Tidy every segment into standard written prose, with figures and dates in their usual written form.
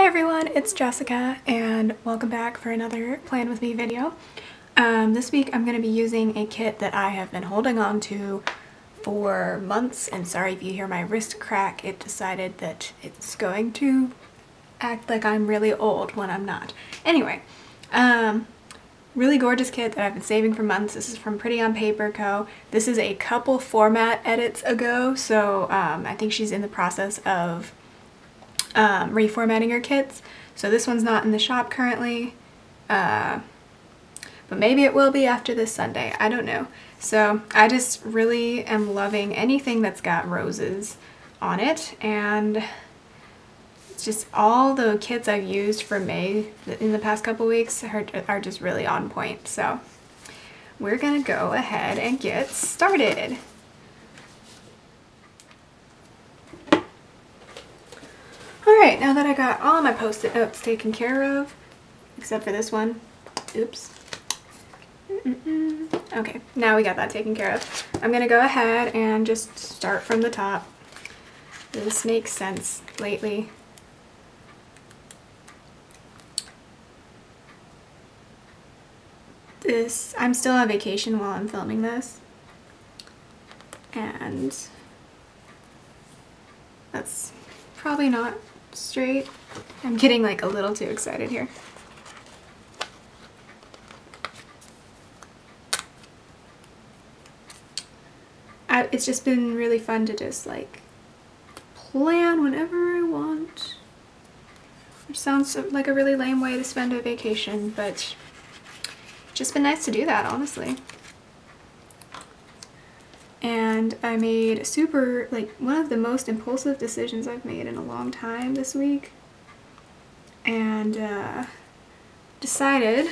Hi everyone, it's Jessica and welcome back for another Plan With Me video. This week I'm going to be using a kit that I have been holding on to for months, and sorry if you hear my wrist crack, it decided that it's going to act like I'm really old when I'm not. Anyway, really gorgeous kit that I've been saving for months. This is from Pretty on Paper Co. This is a couple format edits ago, so I think she's in the process of reformatting her kits. So this one's not in the shop currently, but maybe it will be after this Sunday. I don't know. So I just really am loving anything that's got roses on it, and it's just all the kits I've used for May in the past couple weeks are just really on point. So we're gonna go ahead and get started. Alright, now that I got all my post-it notes taken care of, except for this one, oops. Okay, now we got that taken care of. I'm going to go ahead and just start from the top. This makes sense lately. I'm still on vacation while I'm filming this, and that's probably not straight. I'm getting like a little too excited here. It's just been really fun to just like plan whenever I want, which sounds like a really lame way to spend a vacation, but it's just been nice to do that, honestly. And I made one of the most impulsive decisions I've made in a long time this week, and decided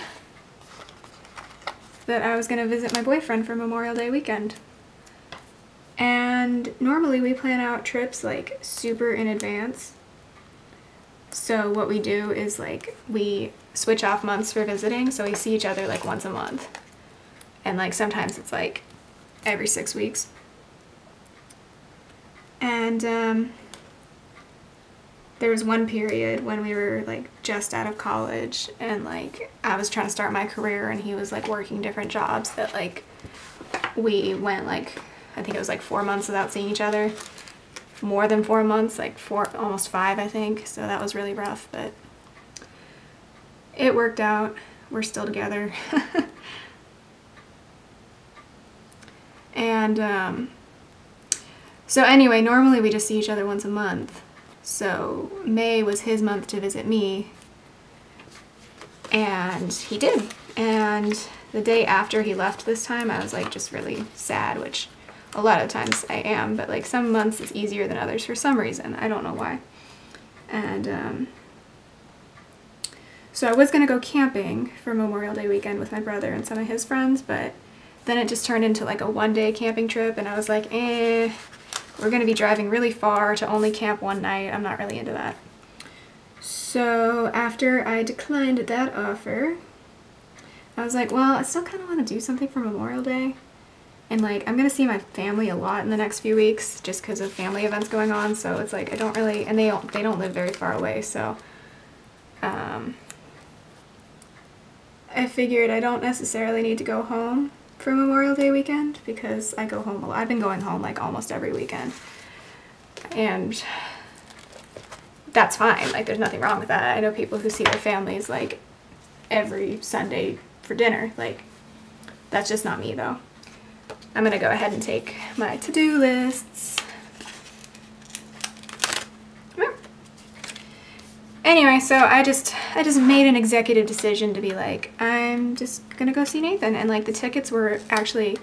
that I was going to visit my boyfriend for Memorial Day weekend. And normally we plan out trips like super in advance. So what we do is like we switch off months for visiting, so we see each other like once a month. And like sometimes it's like every 6 weeks. And there was one period when we were like just out of college, and like I was trying to start my career and he was like working different jobs, that like we went like, I think it was like 4 months without seeing each other. More than 4 months, like almost 5, I think. So that was really rough, but it worked out. We're still together. And so anyway, normally we just see each other once a month. So May was his month to visit me, and he did. And the day after he left this time, I was like just really sad, which a lot of times I am, but like some months it's easier than others for some reason. I don't know why. And so I was gonna go camping for Memorial Day weekend with my brother and some of his friends, but then it just turned into like a one-day camping trip, and I was like, we're gonna be driving really far to only camp one night. I'm not really into that. So after I declined that offer, I was like, well, I still kind of want to do something for Memorial Day. And like, I'm gonna see my family a lot in the next few weeks just because of family events going on, so it's like I don't really, and they don't live very far away, so I figured I don't necessarily need to go home for Memorial Day weekend, because I go home a lot. I've been going home like almost every weekend, and that's fine. Like, there's nothing wrong with that. I know people who see their families like every Sunday for dinner. Like, that's just not me though. I'm gonna go ahead and take my to-do lists. Anyway, so I just made an executive decision to be like, I'm just gonna go see Nathan, and like the tickets were actually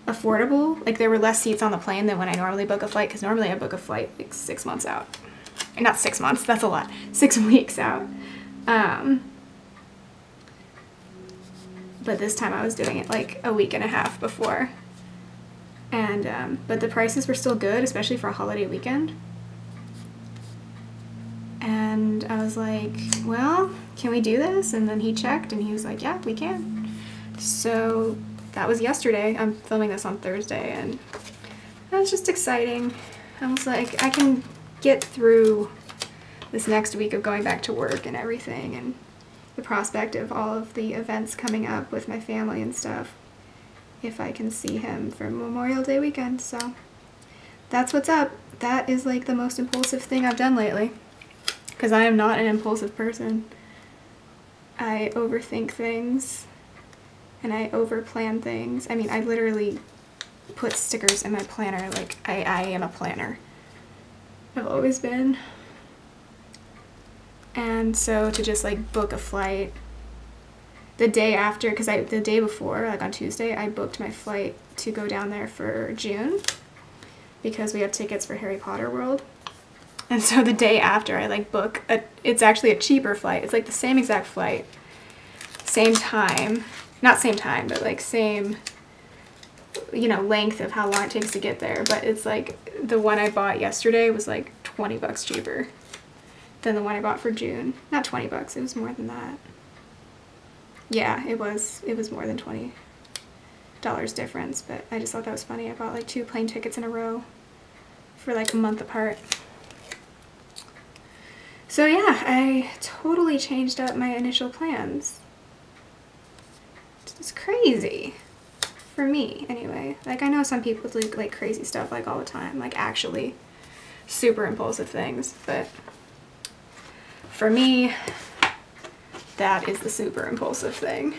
affordable. Like, there were less seats on the plane than when I normally book a flight, because normally I book a flight like 6 months out. Not 6 months, that's a lot. 6 weeks out. But this time I was doing it like a week and a half before. And, but the prices were still good, especially for a holiday weekend. And I was like, well, can we do this? And then he checked and he was like, yeah, we can. So that was yesterday. I'm filming this on Thursday, and that was just exciting. I was like, I can get through this next week of going back to work and everything, and the prospect of all of the events coming up with my family and stuff, if I can see him for Memorial Day weekend. So that's what's up. That is like the most impulsive thing I've done lately, because I am not an impulsive person. I overthink things and I overplan things. I mean, I literally put stickers in my planner. Like, I am a planner. I've always been. And so to just like book a flight the day after, because the day before, like on Tuesday, I booked my flight to go down there for June because we have tickets for Harry Potter World. And so the day after, I like book it's actually a cheaper flight. It's like the same exact flight, same time, not same time, but like same, you know, length of how long it takes to get there. But it's like the one I bought yesterday was like 20 bucks cheaper than the one I bought for June. Not 20 bucks, it was more than that. Yeah, it was more than $20 difference, but I just thought that was funny. I bought like 2 plane tickets in a row for like a month apart. So yeah, I totally changed up my initial plans. It's crazy. For me, anyway. Like, I know some people do like crazy stuff like all the time, like actually super impulsive things, but for me, that is the super impulsive thing.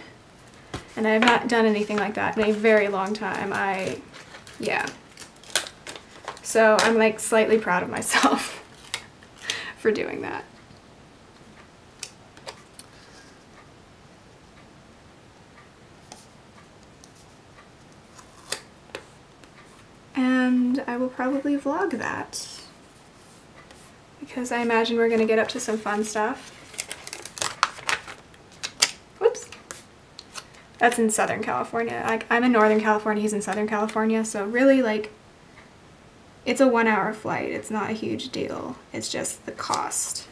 And I have not done anything like that in a very long time. Yeah. So I'm like slightly proud of myself for doing that. And I will probably vlog that, because I imagine we're gonna get up to some fun stuff. Whoops. That's in Southern California. Like, I'm in Northern California, he's in Southern California, so really, like, it's a 1-hour flight. It's not a huge deal. It's just the cost.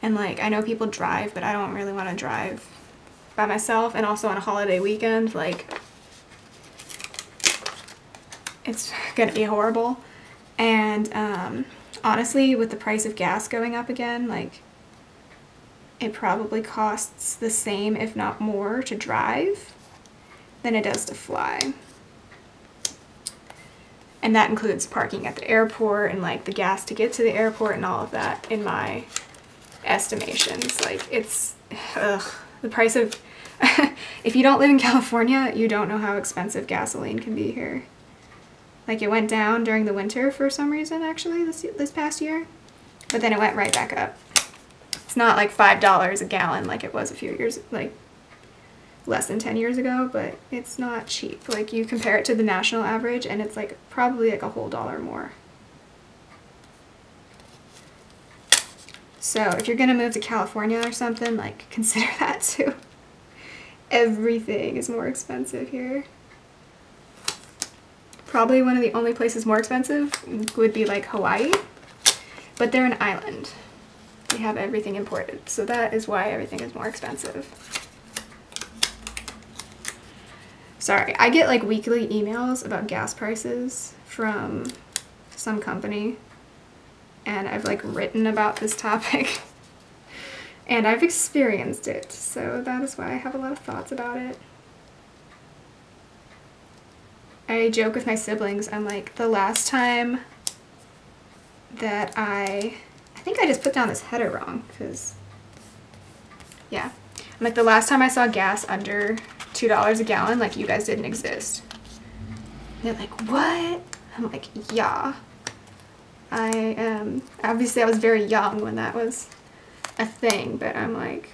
And like, I know people drive, but I don't really want to drive by myself, and also on a holiday weekend, like, it's gonna be horrible. And honestly, with the price of gas going up again, like, it probably costs the same, if not more, to drive than it does to fly. And that includes parking at the airport and like the gas to get to the airport and all of that in my estimations. Like, it's, the price of, if you don't live in California, you don't know how expensive gasoline can be here. Like, it went down during the winter for some reason, actually, this past year, but then it went right back up. It's not like $5 a gallon like it was a few years, like less than 10 years ago, but it's not cheap. Like, you compare it to the national average and it's like probably like a whole $1 more. So if you're gonna move to California or something, like, consider that too. Everything is more expensive here. Probably one of the only places more expensive would be like Hawaii, but they're an island. They have everything imported, so that is why everything is more expensive. Sorry, I get like weekly emails about gas prices from some company, and I've like written about this topic and I've experienced it, so that is why I have a lot of thoughts about it. I joke with my siblings, I'm like, the last time that I think I just put down this header wrong, because, yeah. I'm like, the last time I saw gas under $2 a gallon, like, you guys didn't exist. And they're like, what? I'm like, yeah. Obviously I was very young when that was a thing, but I'm like,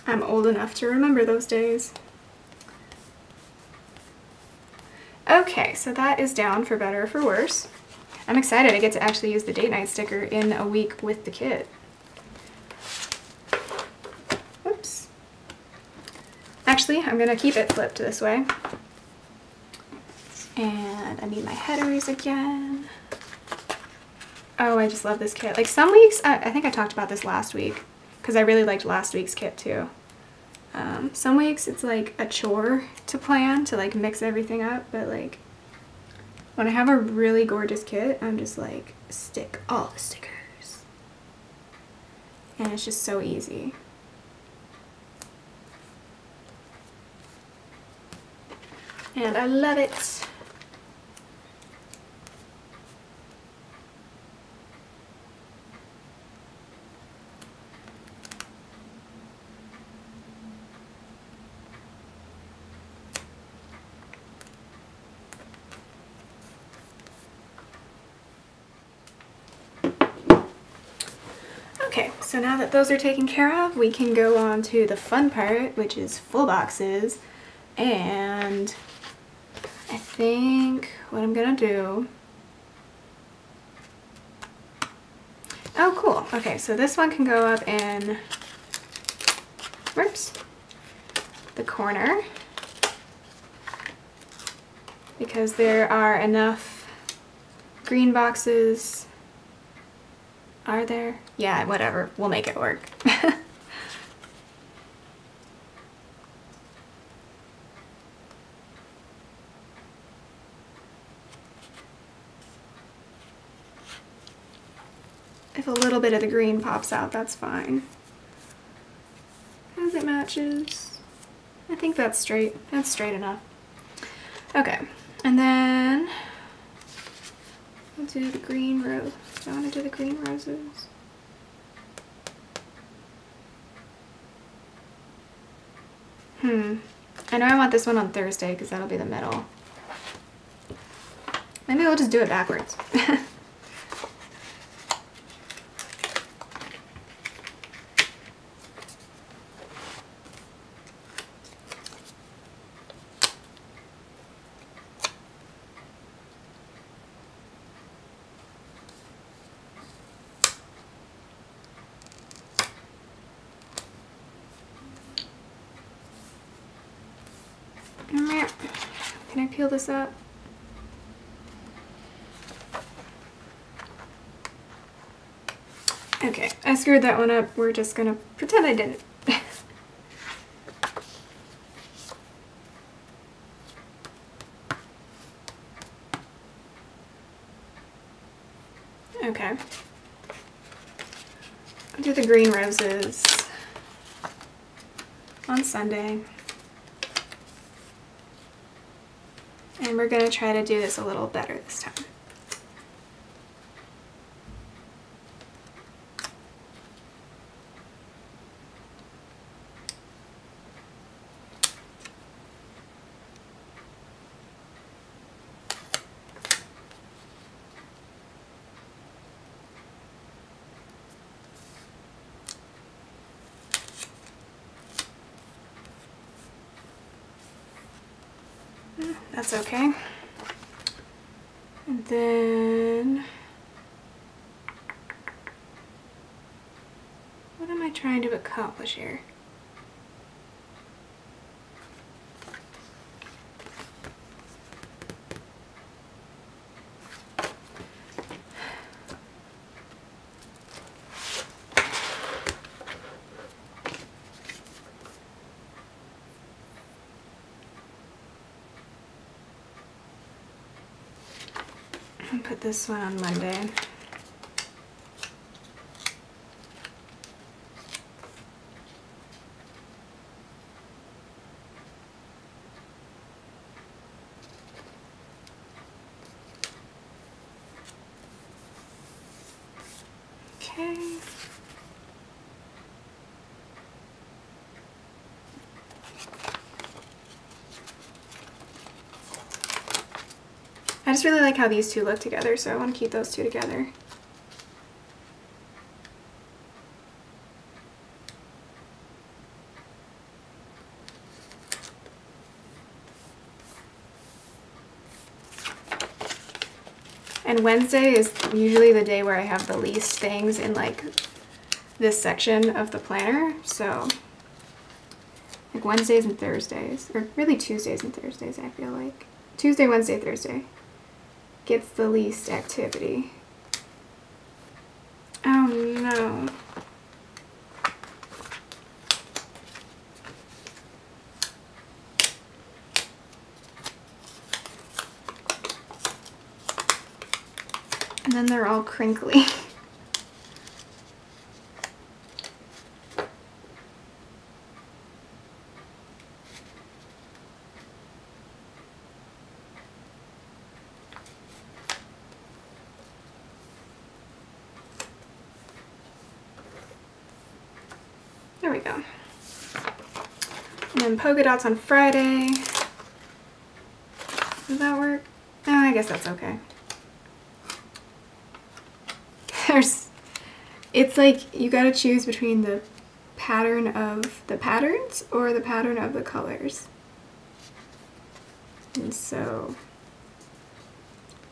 I'm old enough to remember those days. Okay, so that is down for better or for worse. I'm excited I get to actually use the date night sticker in a week with the kid. Whoops. Actually, I'm gonna keep it flipped this way. And I need my headers again. Oh, I just love this kit. Like, some weeks, I think I talked about this last week, because I really liked last week's kit too. Some weeks it's like a chore to plan, to like mix everything up, but like when I have a really gorgeous kit, I'm just like, stick all the stickers. and it's just so easy. And I love it. Okay, so now that those are taken care of, we can go on to the fun part, which is full boxes. And I think what I'm gonna do... Oh, cool. Okay, so this one can go up in, whoops, the corner, because there are enough green boxes. Are there? Yeah, whatever. We'll make it work. If a little bit of the green pops out, that's fine. As it matches. I think that's straight. That's straight enough. Okay, and then we'll do the green rose. Do I want to do the green roses? I know I want this one on Thursday because that'll be the middle. Maybe we'll just do it backwards. Can I peel this up? Okay, I screwed that one up. We're just gonna pretend I didn't. Okay. I'll do the green roses on Sunday. And we're gonna try to do this a little better this time. That's okay. And then, what am I trying to accomplish here? I'll put this one on Monday. Okay. I just really like how these two look together, so I want to keep those two together. And Wednesday is usually the day where I have the least things in like this section of the planner, so like Wednesdays and Thursdays, or really Tuesdays and Thursdays, I feel like. Tuesday, Wednesday, Thursday gets the least activity. Oh no. And then they're all crinkly. we go. And then polka dots on Friday. Does that work? Oh, I guess that's okay. It's like you gotta choose between the pattern of the patterns or the pattern of the colors. And so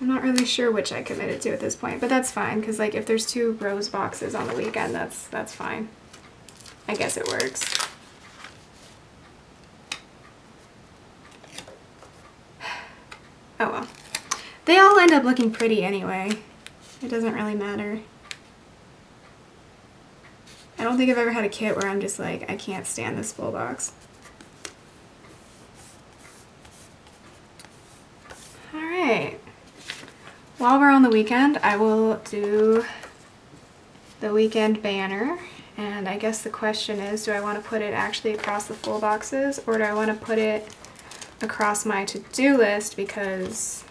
I'm not really sure which I committed to at this point, but that's fine, because like if there's 2 rose boxes on the weekend, that's fine. I guess it works. Oh well. They all end up looking pretty anyway. It doesn't really matter. I don't think I've ever had a kit where I'm just like, I can't stand this full box. Alright. While we're on the weekend, I will do the weekend banner. And I guess the question is, do I want to put it actually across the full boxes, or do I want to put it across my to-do list, because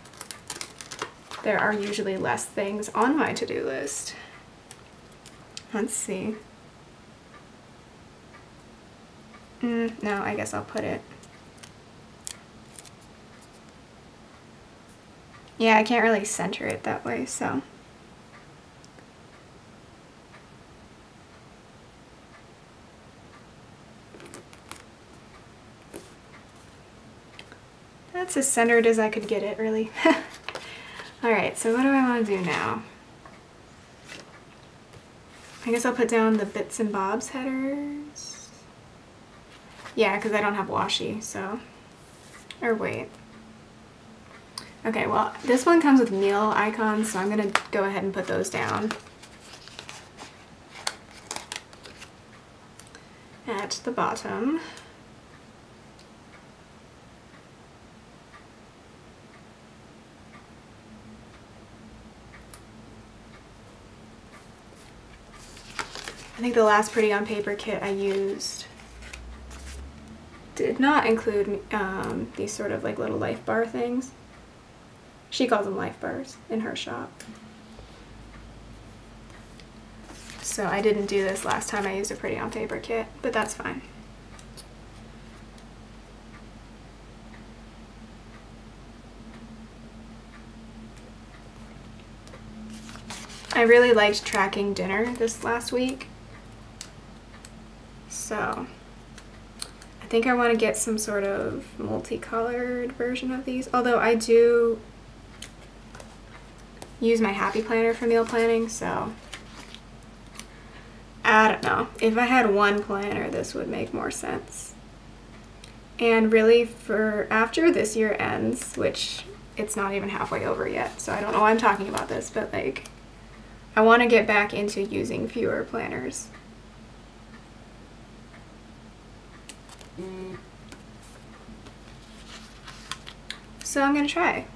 there are usually less things on my to-do list. Let's see. No, I guess I'll put it. Yeah, I can't really center it that way, so. That's as centered as I could get it, really. Alright, so what do I want to do now? I guess I'll put down the bits and bobs headers. Yeah, because I don't have washi, so. Or wait. Okay, well, this one comes with meal icons, so I'm going to go ahead and put those down. At the bottom. I think the last Pretty on Paper kit I used did not include these sort of like little life bar things. She calls them life bars in her shop. So I didn't do this last time I used a Pretty on Paper kit, but that's fine. I really liked tracking dinner this last week. So I think I want to get some sort of multicolored version of these, although I do use my Happy Planner for meal planning, so I don't know. If I had one planner, this would make more sense. And really, for after this year ends, which it's not even halfway over yet, so I don't know why I'm talking about this, but like, I want to get back into using fewer planners. So I'm gonna try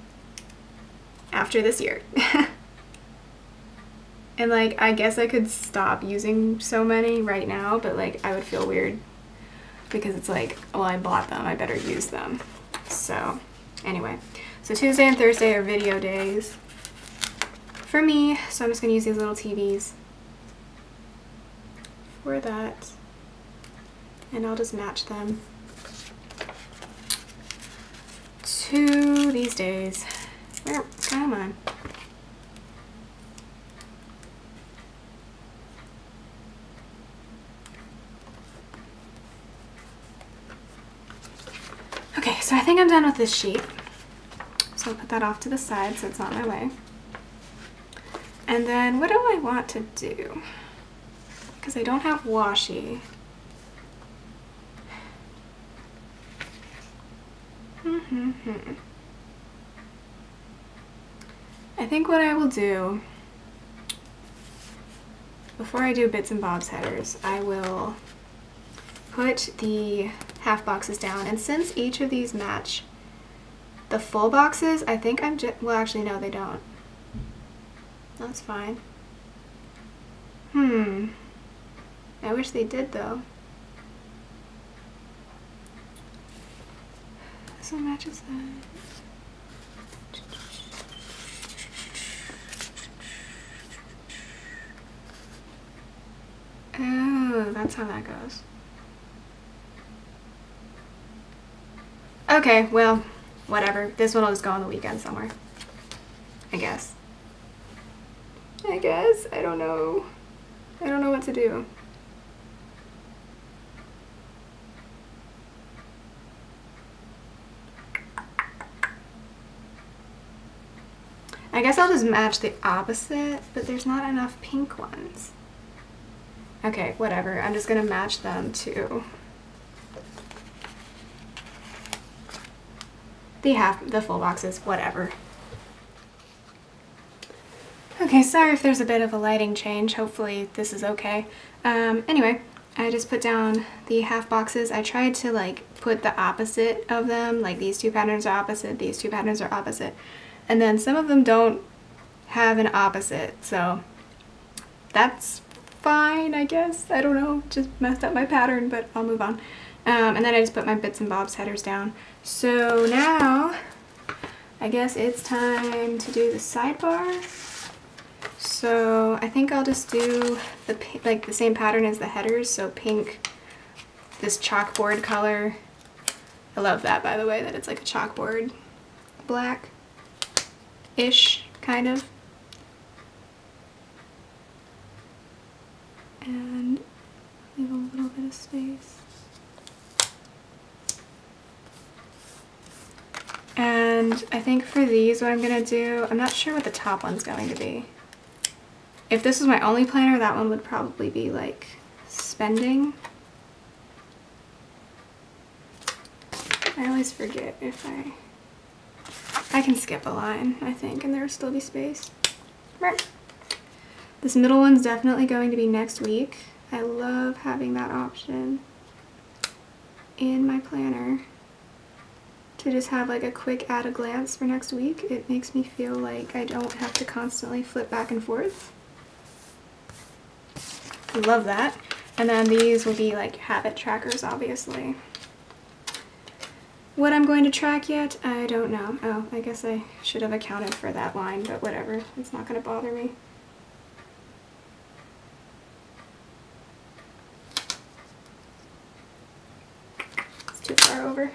after this year. And like, I guess I could stop using so many right now, but like I would feel weird because it's like, well, I bought them, I better use them. So anyway, so Tuesday and Thursday are video days for me, so I'm just gonna use these little TVs for that, and I'll just match them to these days. Come on. Okay, so I think I'm done with this sheet. So I'll put that off to the side so it's not in my way. And then what do I want to do? Because I don't have washi. I think what I will do, before I do bits and bobs headers, I will put the half boxes down, and since each of these match the full boxes, I think I'm just, well actually no they don't. That's fine. I wish they did though. This one matches that. Oh, that's how that goes. Okay, well, whatever. This one will just go on the weekend somewhere. I guess. I don't know. I don't know what to do. I guess I'll just match the opposite, but there's not enough pink ones. Okay, whatever. I'm just gonna match them to the full boxes, whatever. Okay, sorry if there's a bit of a lighting change. Hopefully this is okay. Anyway, I just put down the half boxes. I tried to like put the opposite of them, like these two patterns are opposite, these two patterns are opposite. And then some of them don't have an opposite, so that's fine, I guess. I don't know, just messed up my pattern, but I'll move on. And then I just put my bits and bobs headers down. So now, I guess it's time to do the sidebar. So I think I'll just do the same pattern as the headers, so pink, this chalkboard color. I love that, by the way, that it's like a chalkboard black-ish, kind of. And leave a little bit of space. And I think for these, what I'm gonna do, I'm not sure what the top one's going to be. If this was my only planner, that one would probably be like spending. I always forget if I can skip a line, I think, and there will still be space. Right. This middle one's definitely going to be next week. I love having that option in my planner to just have like a quick at a glance for next week. It makes me feel like I don't have to constantly flip back and forth. I love that. And then these will be like habit trackers, obviously. What I'm going to track yet, I don't know. Oh, I guess I should have accounted for that line, but whatever. It's not going to bother me. It's too far over.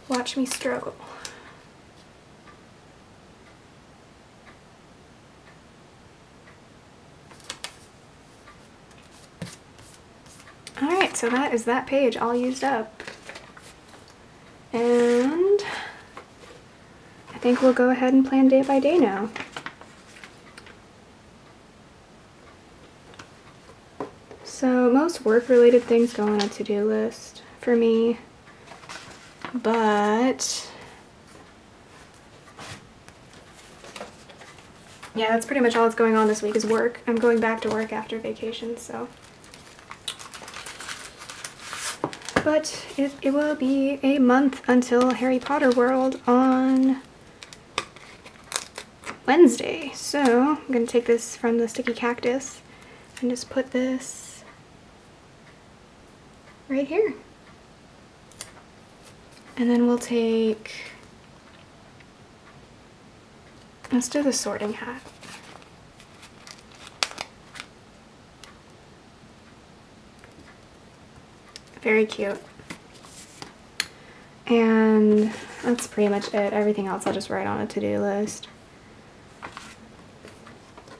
Watch me struggle. Alright, so that is that page all used up. And I think we'll go ahead and plan day by day now. So most work-related things go on a to-do list for me. But yeah, that's pretty much all that's going on this week is work. I'm going back to work after vacation, so. But it will be a month until Harry Potter World on Wednesday. So I'm going to take this from the sticky cactus and just put this right here. And then we'll take, let's do the sorting hat. Very cute. And that's pretty much it. Everything else I'll just write on a to-do list.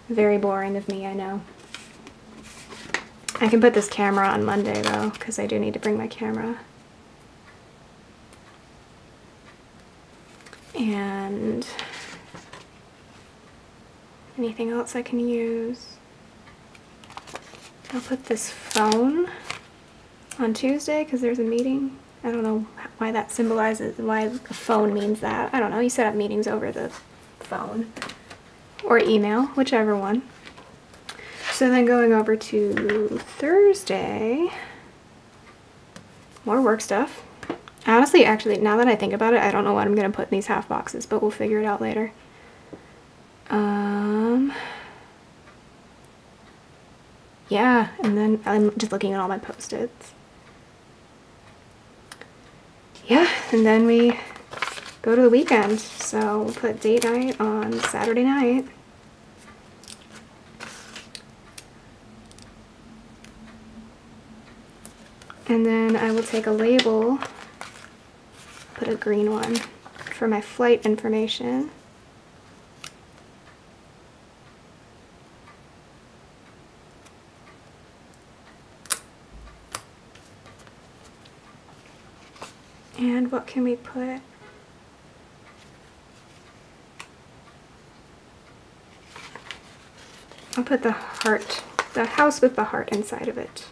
Very boring of me, I know. I can put this camera on Monday though, because I do need to bring my camera. And anything else I can use. I'll put this phone on Tuesday because there's a meeting. I don't know why that symbolizes, why the phone means that. I don't know, you set up meetings over the phone or email, whichever one. So then going over to Thursday, more work stuff. Honestly, actually, now that I think about it, I don't know what I'm going to put in these half boxes, but we'll figure it out later. Yeah, and then I'm just looking at all my Post-its. yeah, and then we go to the weekend. So we'll put date night on Saturday night. And then I will take a label, put a green one, for my flight information. And what can we put? I'll put the heart, the house with the heart inside of it.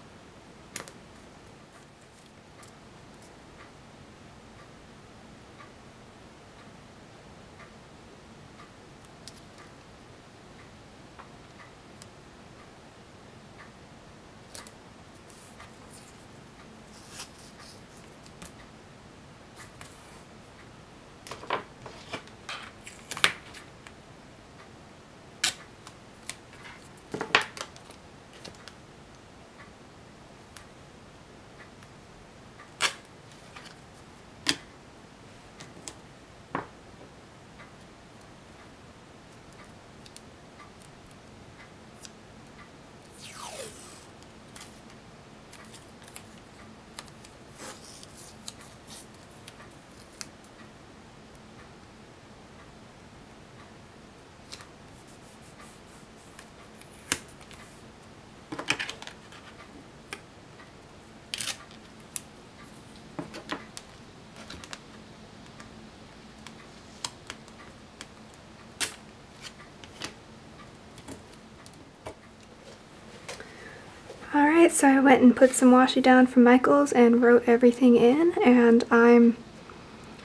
Alright, so I went and put some washi down from Michaels and wrote everything in, and I'm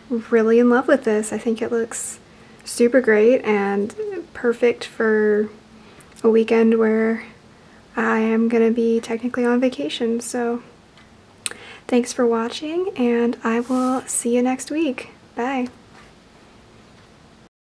really in love with this. I think it looks super great and perfect for a weekend where I am going to be technically on vacation. So thanks for watching, and I will see you next week. Bye.